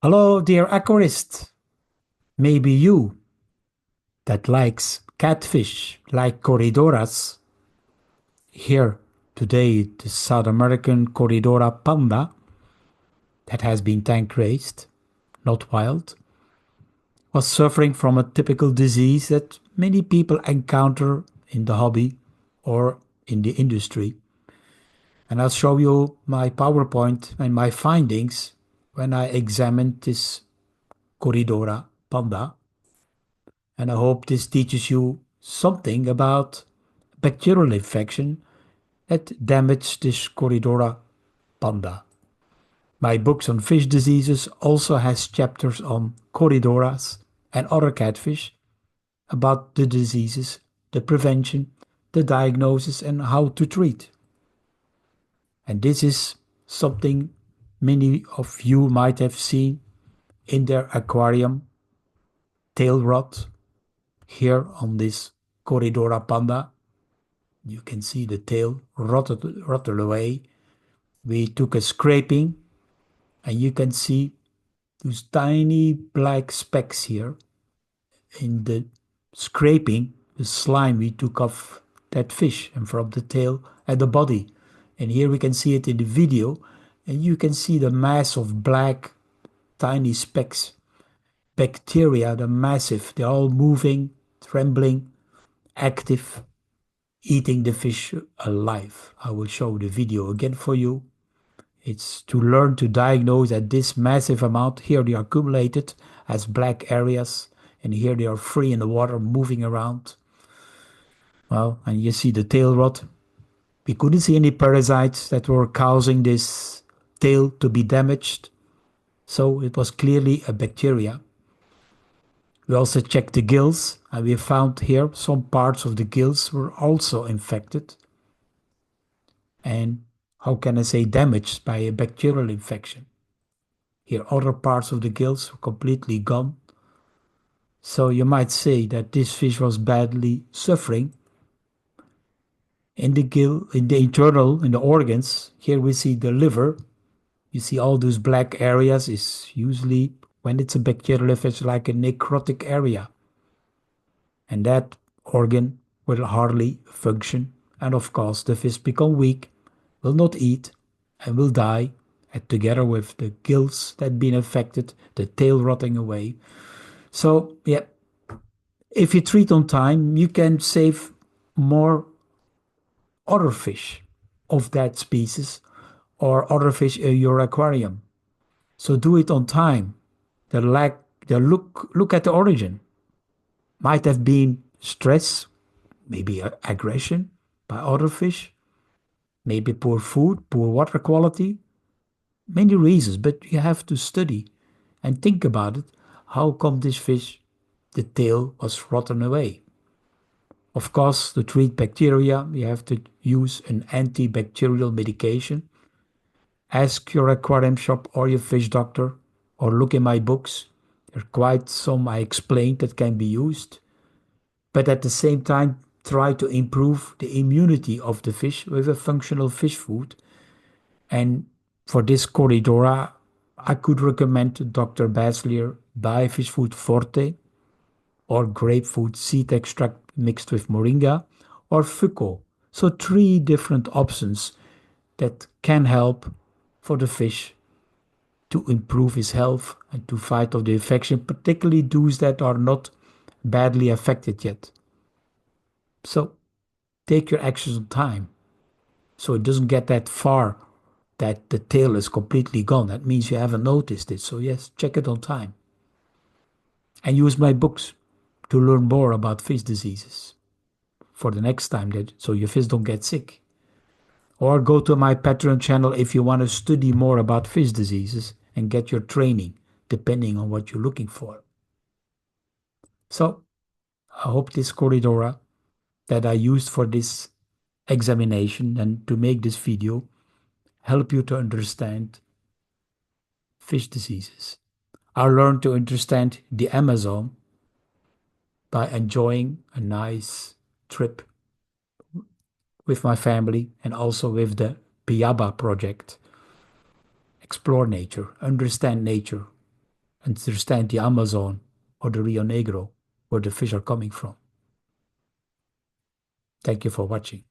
Hello, dear aquarist. Maybe you that likes catfish like Corydoras. Here today, the South American Corydora panda that has been tank raised, not wild, was suffering from a typical disease that many people encounter in the hobby or in the industry. And I'll show you my PowerPoint and my findings when I examined this Corydora panda. And I hope this teaches you something about bacterial infection that damaged this Corydoras panda. My books on fish diseases also has chapters on Corydoras and other catfish about the diseases, the prevention, the diagnosis and how to treat. And this is something many of you might have seen in their aquarium tail rot here on this Corydoras panda. You can see the tail rotted away. We took a scraping and you can see those tiny black specks here in the scraping, the slime we took off that fish and from the tail and the body. And here we can see it in the video and you can see the mass of black tiny specks. Bacteria, they're massive, they're all moving, trembling, active, eating the fish alive. I will show the video again for you. It's to learn to diagnose at this massive amount. Here they are accumulated as black areas, and here they are free in the water, moving around. Well, and you see the tail rot. We couldn't see any parasites that were causing this tail to be damaged, so it was clearly a bacteria. We also checked the gills, and we found here some parts of the gills were also infected. And how can I say damaged by a bacterial infection? Here, other parts of the gills were completely gone. So you might say that this fish was badly suffering in the gill, in the internal, in the organs. Here we see the liver. You see all those black areas is usually when it's a bacterial infection like a necrotic area. And that organ will hardly function. And of course, the fish become weak, will not eat, and will die, and together with the gills that been affected, the tail rotting away. So, yeah, if you treat on time, you can save more other fish of that species or other fish in your aquarium. So do it on time. The lack, the look at the origin. Might have been stress, maybe aggression by other fish, maybe poor food, poor water quality, many reasons, but you have to study and think about it. How come this fish, the tail was rotten away? Of course, to treat bacteria, you have to use an anti-bacterial medication. Ask your aquarium shop or your fish doctor, or look in my books. There are quite some I explained that can be used. But at the same time, try to improve the immunity of the fish with a functional fish food. And for this Corydoras, I could recommend Dr. BASSLEER BIOFISH FOOD FORTE or grapefruit seed extract mixed with moringa or FUCO. So three different options that can help for the fish to improve his health and to fight off the infection, particularly those that are not badly affected yet. So take your actions on time so it doesn't get that far that the tail is completely gone. That means you haven't noticed it. So yes, check it on time. And use my books to learn more about fish diseases for the next time that so your fish don't get sick. Or go to my Patreon channel if you want to study more about fish diseases and get your training depending on what you're looking for. So I hope this Corridora that I used for this examination and to make this video help you to understand fish diseases. I learned to understand the Amazon by enjoying a nice trip with my family and also with the Piaba project. Explore nature, understand nature, understand the Amazon or the Rio Negro, where the fish are coming from. Thank you for watching.